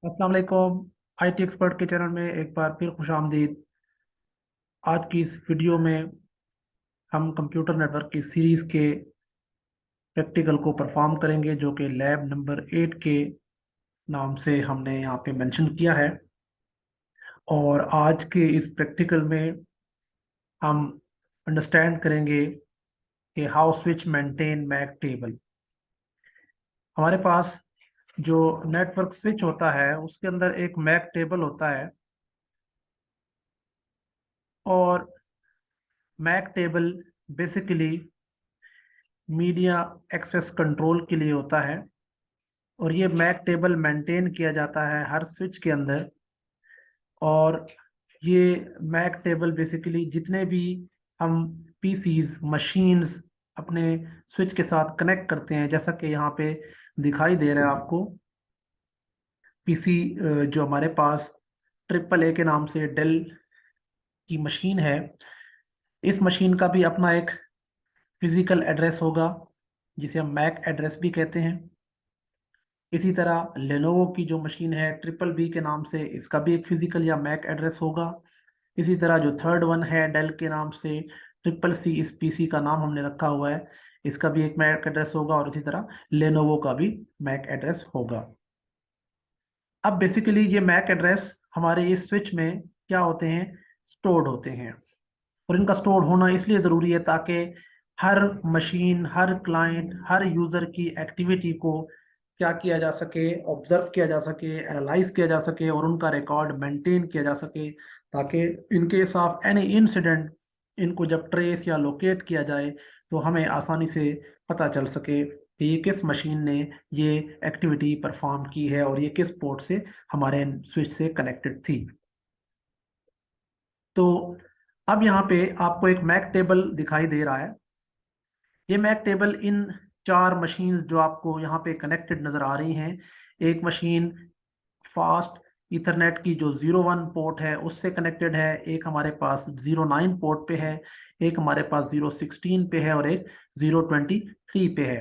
अस्सलाम वालेकुम। IT expert के चैनल में एक बार फिर खुश आमदीद। आज की इस वीडियो में हम कंप्यूटर नेटवर्क की सीरीज़ के प्रैक्टिकल को परफॉर्म करेंगे, जो कि लैब नंबर 8 के नाम से हमने यहाँ पे मेंशन किया है। और आज के इस प्रैक्टिकल में हम अंडरस्टैंड करेंगे कि how switch maintain MAC table. हमारे पास जो नेटवर्क स्विच होता है उसके अंदर एक मैक टेबल होता है, और MAC table basically media access control के लिए होता है। और ये मैक टेबल मेंटेन किया जाता है हर स्विच के अंदर। और ये मैक टेबल बेसिकली जितने भी हम पीसीज मशीन्स अपने स्विच के साथ कनेक्ट करते हैं, जैसा कि यहाँ पे दिखाई दे रहा है आपको, पीसी जो हमारे पास ट्रिपल ए के नाम से डेल की मशीन है, इस मशीन का भी अपना एक फिजिकल एड्रेस होगा, जिसे हम मैक एड्रेस भी कहते हैं। इसी तरह लेनोवो की जो मशीन है ट्रिपल बी के नाम से, इसका भी एक फिजिकल या मैक एड्रेस होगा। इसी तरह जो थर्ड वन है डेल के नाम से, ट्रिपल सी, इस पीसी का नाम हमने रखा हुआ है, इसका भी एक मैक एड्रेस होगा। और इसी तरह लेनोवो का भी मैक एड्रेस होगा। अब बेसिकली ये मैक एड्रेस हमारे इस स्विच में क्या होते हैं, स्टोर्ड होते हैं। और इनका स्टोर होना इसलिए ज़रूरी है ताकि हर मशीन, हर क्लाइंट, हर यूज़र की एक्टिविटी को क्या किया जा सके, ऑब्जर्व किया जा सके, एनालाइज किया जा सके, और उनका रिकॉर्ड मेंटेन किया जा सके, ताकि in case of any incident इनको जब ट्रेस या लोकेट किया जाए तो हमें आसानी से पता चल सके कि ये किस मशीन ने ये एक्टिविटी परफॉर्म की है और ये किस पोर्ट से हमारे स्विच से कनेक्टेड थी। तो अब यहाँ पे आपको एक मैक टेबल दिखाई दे रहा है। ये मैक टेबल इन चार मशीन्स जो आपको यहाँ पे कनेक्टेड नजर आ रही हैं, एक मशीन फास्ट इथरनेट की जो 01 पोर्ट है उससे कनेक्टेड है, एक हमारे पास 09 पोर्ट पे है, एक हमारे पास 016 पे है, और एक 023 पे है।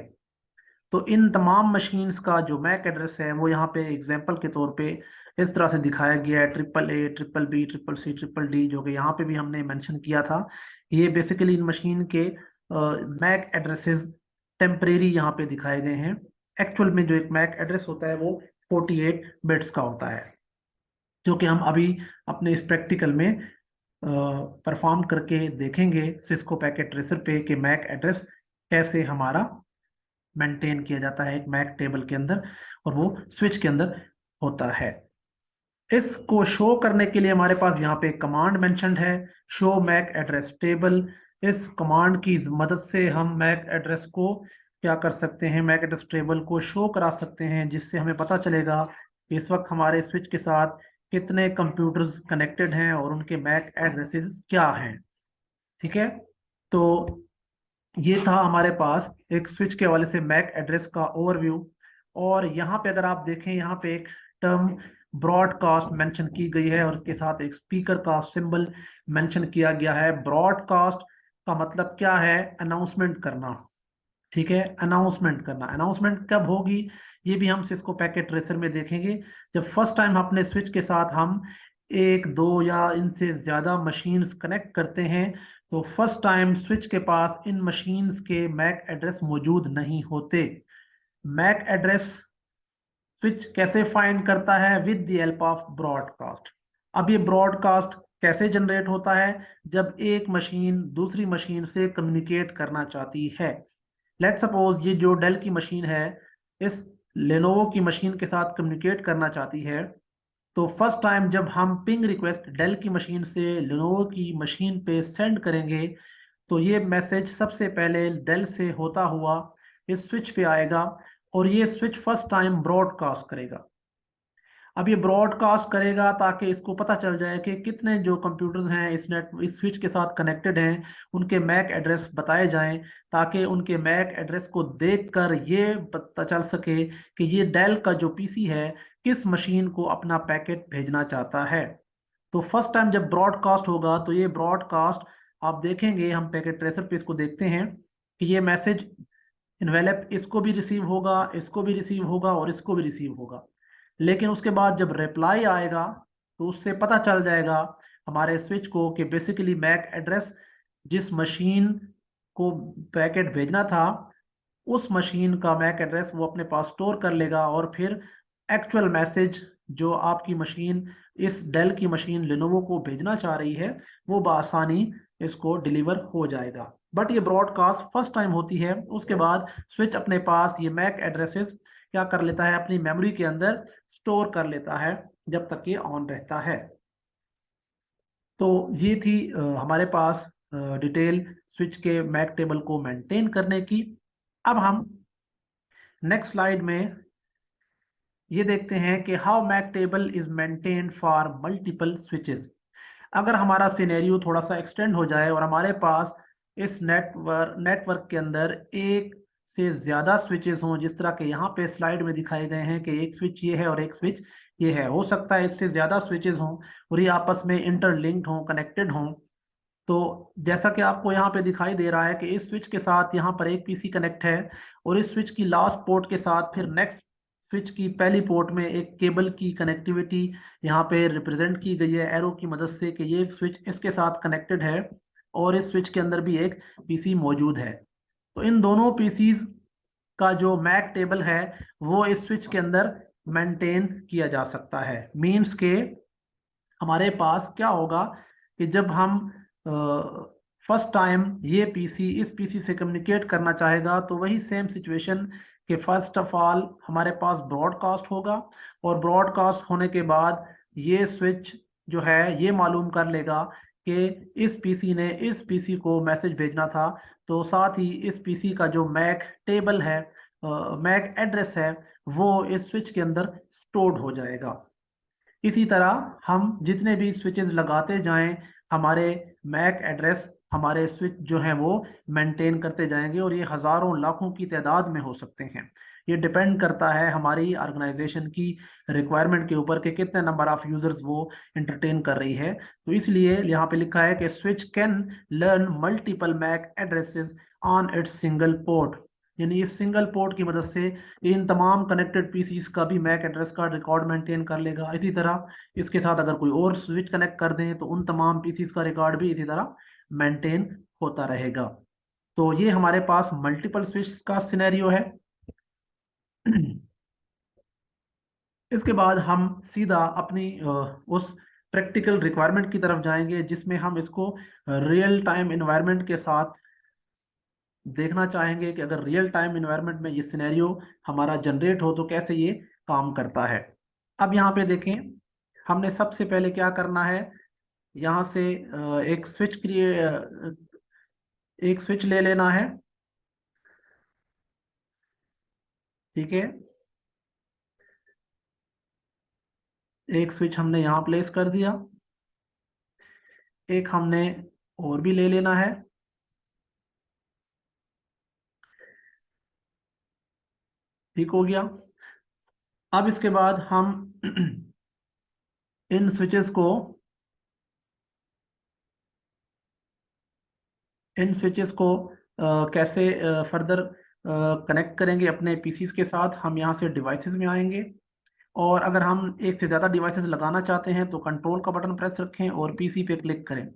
तो इन तमाम मशीन्स का जो मैक एड्रेस है वो यहाँ पे एग्जांपल के तौर पे इस तरह से दिखाया गया है, triple A, triple B, triple C, triple D, जो कि यहाँ पे भी हमने मेंशन किया था। ये बेसिकली इन मशीन के मैक एड्रेसेस टेम्परेरी यहाँ पे दिखाए गए हैं। एक्चुअल में जो एक मैक एड्रेस होता है वो 48 बिट्स का होता है, जो कि हम अभी अपने इस प्रैक्टिकल में परफॉर्म करके देखेंगे सिस्को पैकेट ट्रेसर पे कि मैक एड्रेस कैसे हमारा मेंटेन किया जाता है एक मैक टेबल के अंदर, और वो स्विच के अंदर होता है। इसको शो करने के लिए हमारे पास यहाँ पे कमांड मेंशन्ड है, शो मैक एड्रेस टेबल। इस कमांड की मदद से हम मैक एड्रेस को क्या कर सकते हैं, मैक एड्रेस टेबल को शो करा सकते हैं, जिससे हमें पता चलेगा कि इस वक्त हमारे स्विच के साथ कितने कंप्यूटर्स कनेक्टेड हैं और उनके मैक एड्रेसेस क्या हैं। ठीक है। तो ये था हमारे पास एक स्विच के हवाले से मैक एड्रेस का ओवरव्यू। और यहाँ पे अगर आप देखें, यहाँ पे एक टर्म ब्रॉडकास्ट मेंशन की गई है और उसके साथ एक स्पीकर का सिंबल मेंशन किया गया है। ब्रॉडकास्ट का मतलब क्या है, अनाउंसमेंट करना। ठीक है, अनाउंसमेंट करना। अनाउंसमेंट कब होगी ये भी हम सिस्को पैकेट ट्रेसर में देखेंगे, जब फर्स्ट टाइम अपने स्विच के साथ हम एक, दो या इनसे ज्यादा मशीन्स कनेक्ट करते हैं, तो फर्स्ट टाइम स्विच के पास इन मशीन्स के मैक एड्रेस मौजूद नहीं होते। मैक एड्रेस स्विच कैसे फाइंड करता है, with the help of broadcast. अब ये ब्रॉडकास्ट कैसे जनरेट होता है, जब एक मशीन दूसरी मशीन से कम्युनिकेट करना चाहती है। लेट सपोज ये जो डेल की मशीन है इस लेनोवो की मशीन के साथ कम्युनिकेट करना चाहती है, तो फर्स्ट टाइम जब हम पिंग रिक्वेस्ट डेल की मशीन से लेनोवो की मशीन पे सेंड करेंगे, तो ये मैसेज सबसे पहले डेल से होता हुआ इस स्विच पे आएगा, और ये स्विच फर्स्ट टाइम ब्रॉडकास्ट करेगा। अब ये ब्रॉडकास्ट करेगा ताकि इसको पता चल जाए कि कितने जो कंप्यूटर्स हैं इस स्विच के साथ कनेक्टेड हैं, उनके मैक एड्रेस बताए जाएं, ताकि उनके मैक एड्रेस को देखकर ये पता चल सके कि ये डेल का जो पीसी है किस मशीन को अपना पैकेट भेजना चाहता है। तो फर्स्ट टाइम जब ब्रॉडकास्ट होगा तो ये ब्रॉडकास्ट आप देखेंगे, हम पैकेट ट्रेसर पे इसको देखते हैं कि ये मैसेज इन्वेलप इसको भी रिसीव होगा, इसको भी रिसीव होगा और इसको भी रिसीव होगा। लेकिन उसके बाद जब रिप्लाई आएगा तो उससे पता चल जाएगा हमारे स्विच को कि बेसिकली मैक एड्रेस जिस मशीन को पैकेट भेजना था उस मशीन का मैक एड्रेस वो अपने पास स्टोर कर लेगा, और फिर एक्चुअल मैसेज जो आपकी मशीन इस डेल की मशीन लिनोवो को भेजना चाह रही है वो बआसानी इसको डिलीवर हो जाएगा। बट ये ब्रॉडकास्ट फर्स्ट टाइम होती है, उसके बाद स्विच अपने पास ये मैक एड्रेसेस क्या कर लेता है, अपनी मेमोरी के अंदर स्टोर कर लेता है जब तक ये ऑन रहता है। तो ये थी हमारे पास डिटेल स्विच के मैक टेबल को मेंटेन करने की। अब हम नेक्स्ट स्लाइड में ये देखते हैं कि how MAC table is maintained for multiple switches. अगर हमारा सिनेरियो थोड़ा सा एक्सटेंड हो जाए और हमारे पास इस नेटवर्क के अंदर एक से ज्यादा स्विचेस हों, जिस तरह के यहाँ पे स्लाइड में दिखाए गए हैं कि एक स्विच ये है और एक स्विच ये है, हो सकता है इससे ज्यादा स्विचेस हों और ये आपस में इंटरलिंक्ड हों, कनेक्टेड हों। तो जैसा कि आपको यहाँ पे दिखाई दे रहा है कि इस स्विच के साथ यहाँ पर एक पीसी कनेक्ट है और इस स्विच की लास्ट पोर्ट के साथ फिर नेक्स्ट स्विच की पहली पोर्ट में एक केबल की कनेक्टिविटी यहाँ पे रिप्रेजेंट की गई है एरो की मदद से कि ये स्विच इसके साथ कनेक्टेड है और इस स्विच के अंदर भी एक पीसी मौजूद है। तो इन दोनों पीसीज का जो मैक टेबल है वो इस स्विच के अंदर मेंटेन किया जा सकता है। मीन्स के हमारे पास क्या होगा कि जब हम फर्स्ट टाइम ये पीसी इस पीसी से कम्युनिकेट करना चाहेगा तो वही सेम सिचुएशन कि फर्स्ट ऑफ ऑल हमारे पास ब्रॉडकास्ट होगा, और ब्रॉडकास्ट होने के बाद ये स्विच जो है ये मालूम कर लेगा कि इस पीसी ने इस पीसी को मैसेज भेजना था, तो साथ ही इस पीसी का जो मैक टेबल है, मैक एड्रेस है, वो इस स्विच के अंदर स्टोर्ड हो जाएगा। इसी तरह हम जितने भी स्विचेस लगाते जाएं हमारे मैक एड्रेस हमारे स्विच जो हैं वो मेंटेन करते जाएंगे, और ये हजारों लाखों की तादाद में हो सकते हैं। ये डिपेंड करता है हमारी ऑर्गेनाइजेशन की रिक्वायरमेंट के ऊपर कि कितने नंबर ऑफ यूजर्स वो एंटरटेन कर रही है। तो इसलिए यहाँ पे लिखा है कि switch can learn multiple MAC addresses on its single port, यानी इस सिंगल पोर्ट की मदद से इन तमाम कनेक्टेड पीसीस का भी मैक एड्रेस का रिकॉर्ड मेंटेन कर लेगा। इसी तरह इसके साथ अगर कोई और स्विच कनेक्ट कर दें तो उन तमाम पीसीस का रिकॉर्ड भी इसी तरह मेंटेन होता रहेगा। तो ये हमारे पास मल्टीपल स्विच का सिनेरियो है। इसके बाद हम सीधा अपनी उस प्रैक्टिकल रिक्वायरमेंट की तरफ जाएंगे जिसमें हम इसको रियल टाइम एनवायरनमेंट के साथ देखना चाहेंगे कि अगर रियल टाइम इन्वायरमेंट में ये सिनेरियो हमारा जनरेट हो तो कैसे ये काम करता है। अब यहाँ पे देखें, हमने सबसे पहले क्या करना है, यहाँ से एक स्विच ले लेना है। ठीक है, एक स्विच हमने यहाँ प्लेस कर दिया, एक हमने और भी ले लेना है। ठीक हो गया। अब इसके बाद हम इन स्विचेस को कैसे फर्दर कनेक्ट करेंगे अपने पीसीस के साथ। हम यहाँ से डिवाइसेस में आएंगे, और अगर हम एक से ज़्यादा डिवाइसेस लगाना चाहते हैं तो कंट्रोल का बटन प्रेस रखें और पीसी पे क्लिक करें।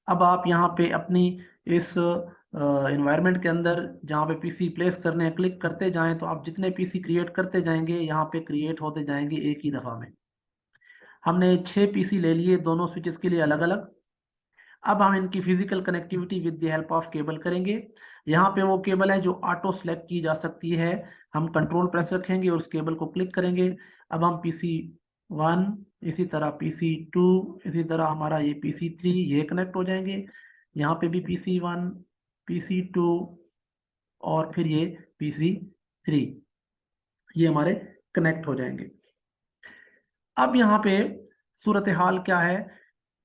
अब आप यहाँ पे अपनी इस इन्वायरमेंट के अंदर जहाँ पे पीसी प्लेस करने हैं क्लिक करते जाएं, तो आप जितने पीसी क्रिएट करते जाएंगे यहाँ पे क्रिएट होते जाएंगे एक ही दफ़ा में। हमने 6 पीसी ले लिए दोनों स्विचेस के लिए अलग अलग। अब हम इनकी physical connectivity with the help of cable करेंगे। यहाँ पे वो केबल है जो ऑटो सेलेक्ट की जा सकती है। हम कंट्रोल प्रेस रखेंगे और उस केबल को क्लिक करेंगे। अब हम PC1, इसी तरह PC2, इसी तरह हमारा ये PC3 ये कनेक्ट हो जाएंगे। यहाँ पे भी PC1, PC2 और फिर ये PC3 ये हमारे कनेक्ट हो जाएंगे। अब यहाँ पे सूरत हाल क्या है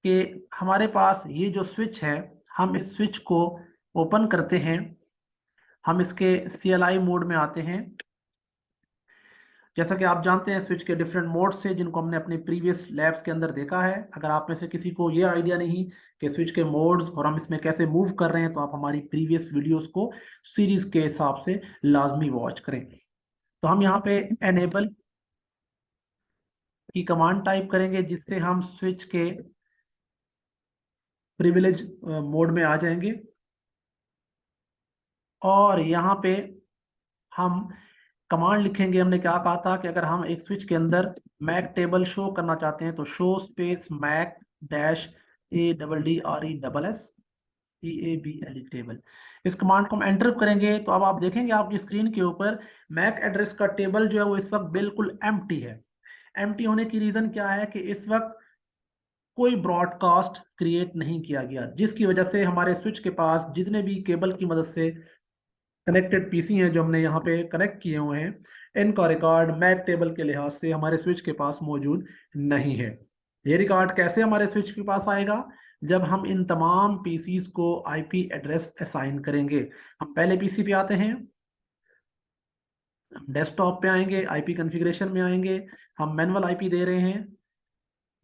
कि हमारे पास ये जो स्विच है, हम इस स्विच को ओपन करते हैं, हम इसके CLI मोड में आते हैं। जैसा कि आप जानते हैं स्विच के डिफरेंट मोड्स से जिनको हमने अपने प्रीवियस लैब्स के अंदर देखा है। अगर आप में से किसी को ये आइडिया नहीं कि स्विच के मोड्स और हम इसमें कैसे मूव कर रहे हैं, तो आप हमारी प्रीवियस वीडियोस को सीरीज के हिसाब से लाजमी वॉच करें। तो हम यहाँ पे एनेबल की कमांड टाइप करेंगे, जिससे हम स्विच के प्रिविलेज मोड में आ जाएंगे। और यहाँ पे हम कमांड लिखेंगे। हमने क्या कहा था कि अगर हम एक स्विच के अंदर मैक टेबल शो करना चाहते हैं तो show space MAC dash ADDRESS TABLE table. इस कमांड को हम एंटर करेंगे तो अब आप देखेंगे आपकी स्क्रीन के ऊपर मैक एड्रेस का टेबल जो है वो इस वक्त बिल्कुल एम्प्टी है। एम्प्टी होने की रीजन क्या है कि इस वक्त कोई ब्रॉडकास्ट क्रिएट नहीं किया गया, जिसकी वजह से हमारे स्विच के पास जितने भी केबल की मदद से कनेक्टेड पीसी हैं जो हमने यहाँ पे कनेक्ट किए हुए हैं, इनका रिकॉर्ड मैक टेबल के लिहाज से हमारे स्विच के पास मौजूद नहीं है। ये रिकॉर्ड कैसे हमारे स्विच के पास आएगा? जब हम इन तमाम पीसीज को आईपी एड्रेस असाइन करेंगे। हम पहले पीसी पे आते हैं, डेस्कटॉप पे आएंगे, आईपी कॉन्फ़िगरेशन में आएंगे। हम मैनुअल आईपी दे रहे हैं,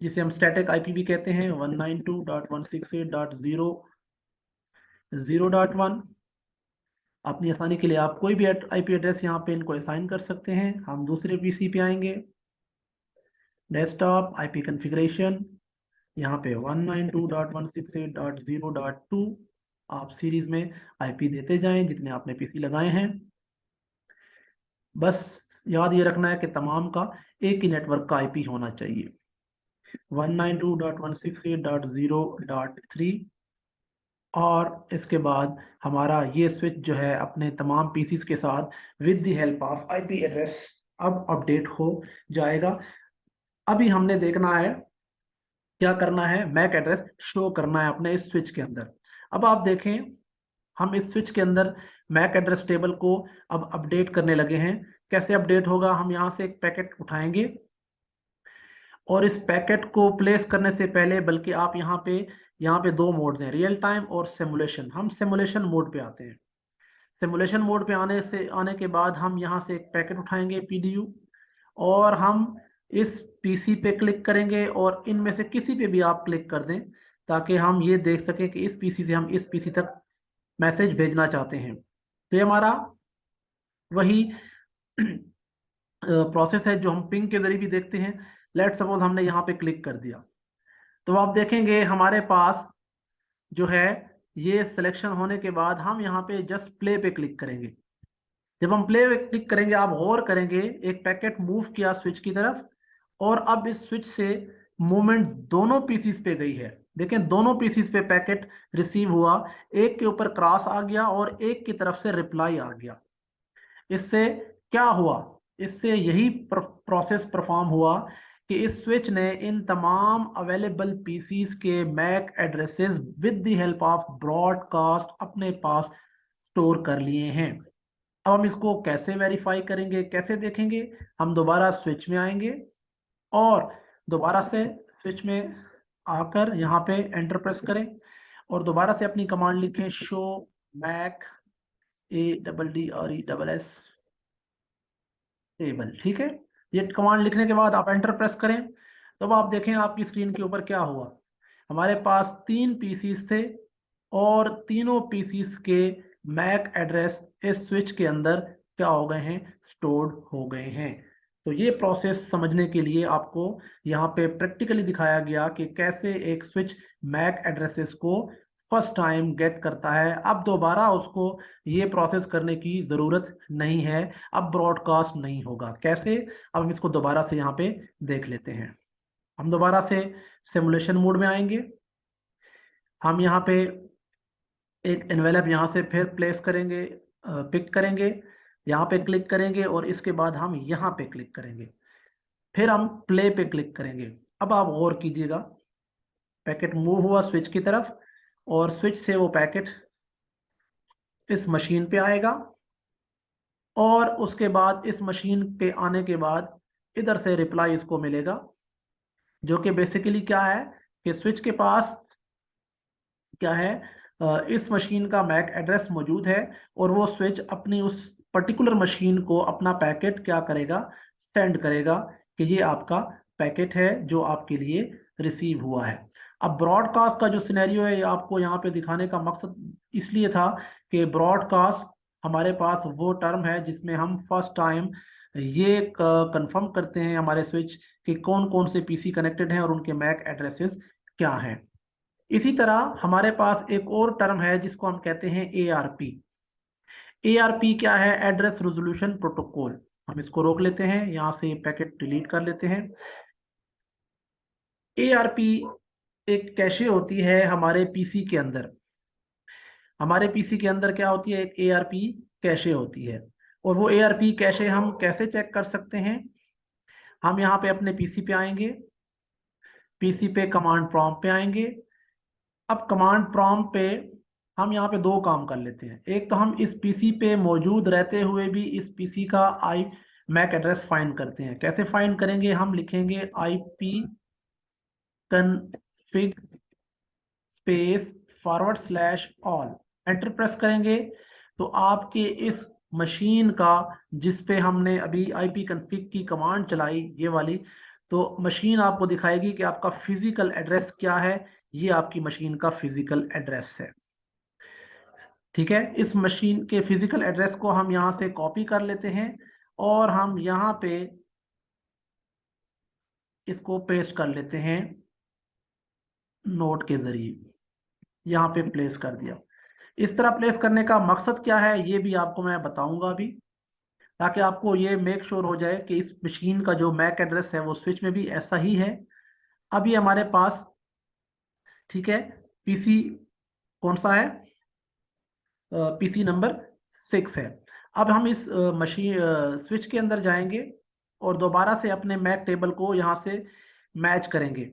जिसे हम स्टैटिक आईपी भी कहते हैं, 192.168.0.0.1। अपनी आसानी के लिए आप कोई भी आईपी एड्रेस यहाँ पे इनको असाइन कर सकते हैं। हम दूसरे पीसी पे आएंगे, डेस्कटॉप, आईपी कॉन्फ़िगरेशन, यहाँ पे 192.168.0.2। आप सीरीज में आईपी देते जाएं जितने आपने पीसी लगाए हैं। बस याद ये रखना है कि तमाम का एक ही नेटवर्क का आईपी होना चाहिए, 192.168.0.3। और इसके बाद हमारा ये स्विच जो है अपने तमाम पीसीज के साथ with the help of IP address अब अपडेट हो जाएगा। अभी हमने देखना है क्या करना है, मैक एड्रेस शो करना है अपने इस स्विच के अंदर। अब आप देखें, हम इस स्विच के अंदर मैक एड्रेस टेबल को अब अपडेट करने लगे हैं। कैसे अपडेट होगा? हम यहाँ से एक पैकेट उठाएंगे और इस पैकेट को प्लेस करने से पहले, बल्कि आप यहाँ पे दो मोड्स हैं, रियल टाइम और सिमुलेशन। हम सिमुलेशन मोड पे आते हैं। सिमुलेशन मोड पे आने के बाद हम यहाँ से एक पैकेट उठाएंगे PDU, और हम इस पीसी पे क्लिक करेंगे, और इनमें से किसी पे भी आप क्लिक कर दें ताकि हम ये देख सकें कि इस पीसी से हम इस पीसी तक मैसेज भेजना चाहते हैं। तो ये हमारा वही प्रोसेस है जो हम पिंग के जरिए भी देखते हैं। लेट सपोज हमने यहाँ पे क्लिक कर दिया, तो आप देखेंगे हमारे पास जो है ये सिलेक्शन होने के बाद हम यहाँ पे जस्ट प्ले पे क्लिक करेंगे। जब हम प्ले पे क्लिक करेंगे, आप गौर करेंगे एक पैकेट मूव किया स्विच की तरफ, और अब इस स्विच से मूवमेंट दोनों पीसीस पे गई है। देखें, दोनों पीसीस पे पैकेट रिसीव हुआ, एक के ऊपर क्रॉस आ गया और एक की तरफ से रिप्लाई आ गया। इससे क्या हुआ? इससे यही प्रोसेस परफॉर्म हुआ कि इस स्विच ने इन तमाम अवेलेबल पीसीस के MAC addresses with the help of broadcast अपने पास स्टोर कर लिए हैं। अब हम इसको कैसे वेरीफाई करेंगे, कैसे देखेंगे? हम दोबारा स्विच में आएंगे और दोबारा से स्विच में आकर यहाँ पे एंटर प्रेस करें और दोबारा से अपनी कमांड लिखें, शो मैक ADDRESS टेबल। ठीक है, ये कमांड लिखने के बाद आप एंटर प्रेस करें, तो अब आप देखें आपकी स्क्रीन के ऊपर क्या हुआ। हमारे पास 3 पीसीस थे और तीनों पीसीस के मैक एड्रेस इस स्विच के अंदर क्या हो गए हैं? स्टोर्ड हो गए हैं। तो ये प्रोसेस समझने के लिए आपको यहाँ पे प्रैक्टिकली दिखाया गया कि कैसे एक स्विच मैक एड्रेसेस को फर्स्ट टाइम गेट करता है। अब दोबारा उसको ये प्रोसेस करने की ज़रूरत नहीं है, अब ब्रॉडकास्ट नहीं होगा। कैसे? अब हम इसको दोबारा से यहाँ पे देख लेते हैं। हम दोबारा से सिमुलेशन मोड में आएंगे। हम यहाँ पे एक एनवेलप यहाँ से फिर प्लेस करेंगे, पिक करेंगे, यहाँ पे क्लिक करेंगे और इसके बाद हम यहाँ पे क्लिक करेंगे, फिर हम प्ले पे क्लिक करेंगे। अब आप गौर कीजिएगा, पैकेट मूव हुआ स्विच की तरफ और स्विच से वो पैकेट इस मशीन पे आएगा, और उसके बाद इस मशीन पे आने के बाद इधर से रिप्लाई इसको मिलेगा, जो कि बेसिकली क्या है कि स्विच के पास क्या है, इस मशीन का मैक एड्रेस मौजूद है और वो स्विच अपनी उस पर्टिकुलर मशीन को अपना पैकेट क्या करेगा? सेंड करेगा कि ये आपका पैकेट है जो आपके लिए रिसीव हुआ है। अब ब्रॉडकास्ट का जो सिनेरियो है, ये आपको यहाँ पे दिखाने का मकसद इसलिए था कि ब्रॉडकास्ट हमारे पास वो टर्म है जिसमें हम फर्स्ट टाइम ये कंफर्म करते हैं हमारे स्विच कि कौन कौन से पीसी कनेक्टेड हैं और उनके मैक एड्रेसेस क्या हैं। इसी तरह हमारे पास एक और टर्म है जिसको हम कहते हैं ARP। ARP क्या है? Address resolution protocol. हम इसको रोक लेते हैं, यहाँ से पैकेट डिलीट कर लेते हैं। ARP एक कैशे होती है हमारे पीसी के अंदर। हमारे पीसी के अंदर क्या होती है? एक ARP कैशे होती है। और वो ARP कैशे हम कैसे चेक कर सकते हैं? हम यहाँ पे अपने पीसी पे आएंगे, पीसी पे कमांड प्रॉम्प्ट पे आएंगे। अब कमांड प्रॉम्प्ट पे हम यहाँ पे दो काम कर लेते हैं। एक तो हम इस पीसी पे मौजूद रहते हुए भी इस पीसी का मैक एड्रेस फाइंड करते हैं। कैसे फाइंड करेंगे? हम लिखेंगे IP config space /all, enter press करेंगे तो आपके इस मशीन का, जिस पे हमने अभी IP config की कमांड चलाई ये वाली, तो मशीन आपको दिखाएगी कि आपका फिजिकल एड्रेस क्या है। ये आपकी मशीन का फिजिकल एड्रेस है। ठीक है, इस मशीन के फिजिकल एड्रेस को हम यहाँ से कॉपी कर लेते हैं और हम यहाँ पे इसको पेस्ट कर लेते हैं नोट के जरिए। यहाँ पे प्लेस कर दिया। इस तरह प्लेस करने का मकसद क्या है ये भी आपको मैं बताऊंगा अभी, ताकि आपको ये मेक श्योर हो जाए कि इस मशीन का जो मैक एड्रेस है वो स्विच में भी ऐसा ही है। अभी हमारे पास, ठीक है, पीसी कौन सा है? पीसी नंबर 6 है। अब हम इस मशीन स्विच के अंदर जाएंगे और दोबारा से अपने मैक टेबल को यहाँ से मैच करेंगे।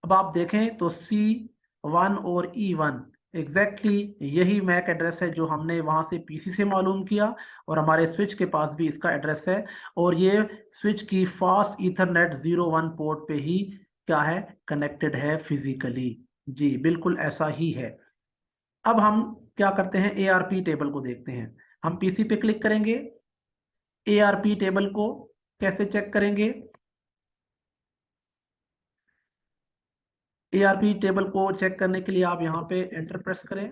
अब आप देखें तो C1 और E1 एग्जैक्टली यही मैक एड्रेस है जो हमने वहां से पीसी से मालूम किया, और हमारे स्विच के पास भी इसका एड्रेस है। और ये स्विच की फास्ट ईथरनेट 01 पोर्ट पे ही क्या है? कनेक्टेड है फिजिकली। जी बिल्कुल ऐसा ही है। अब हम क्या करते हैं? ARP टेबल को देखते हैं। हम पीसी पे क्लिक करेंगे। ARP टेबल को कैसे चेक करेंगे? ARP टेबल को चेक करने के लिए आप यहाँ पे एंटर प्रेस करें,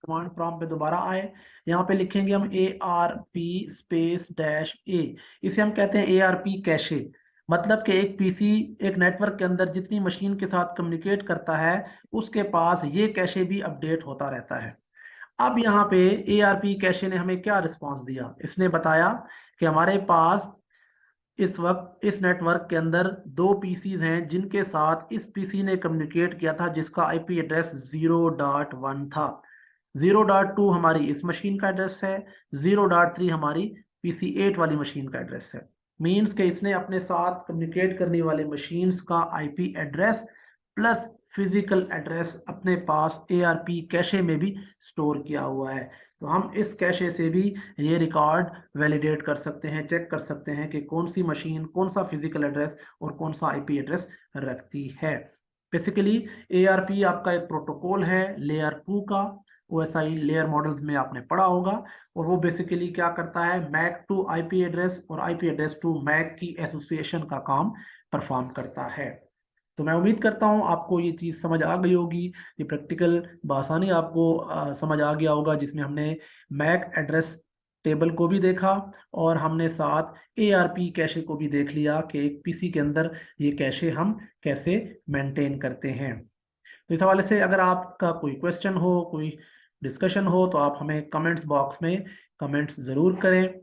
कमांड प्रॉम्प्ट पे दोबारा आए, यहाँ पे लिखेंगे हम ARP स्पेस -A। इसे हम कहते हैं ARP कैशे। मतलब कि एक पीसी एक नेटवर्क के अंदर जितनी मशीन के साथ कम्युनिकेट करता है उसके पास ये कैशे भी अपडेट होता रहता है। अब यहाँ पे ARP कैशे ने हमें क्या रिस्पॉन्स दिया? इसने बताया कि हमारे पास इस वक्त इस नेटवर्क के अंदर दो पीसीज हैं जिनके साथ इस पीसी ने कम्युनिकेट किया था, जिसका IP एड्रेस 0.1 था। 0.2 हमारी इस मशीन का एड्रेस है, 0.3 हमारी PC8 वाली मशीन का एड्रेस है। मीन्स के इसने अपने साथ कम्युनिकेट करने वाले मशीन्स का IP address plus physical address अपने पास ARP कैशे में भी स्टोर किया हुआ है। तो हम इस कैशे से भी ये रिकॉर्ड वैलिडेट कर सकते हैं, चेक कर सकते हैं कि कौन सी मशीन कौन सा फिजिकल एड्रेस और कौन सा IP एड्रेस रखती है। बेसिकली ARP आपका एक प्रोटोकॉल है लेयर 2 का। OSI लेयर मॉडल्स में आपने पढ़ा होगा। और वो बेसिकली क्या करता है? मैक टू IP एड्रेस और IP एड्रेस टू मैक की एसोसिएशन का काम परफॉर्म करता है। तो मैं उम्मीद करता हूँ आपको ये चीज़ समझ आ गई होगी। ये प्रैक्टिकल बआसानी आपको समझ आ गया होगा, जिसमें हमने मैक एड्रेस टेबल को भी देखा और हमने साथ ARP कैशे को भी देख लिया कि एक पीसी के अंदर ये कैशे हम कैसे मेंटेन करते हैं। तो इस हवाले से अगर आपका कोई क्वेश्चन हो, कोई डिस्कशन हो, तो आप हमें कमेंट्स बॉक्स में कमेंट्स ज़रूर करें।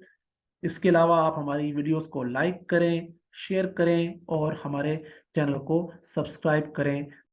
इसके अलावा आप हमारी वीडियोस को लाइक करें, शेयर करें और हमारे चैनल को सब्सक्राइब करें।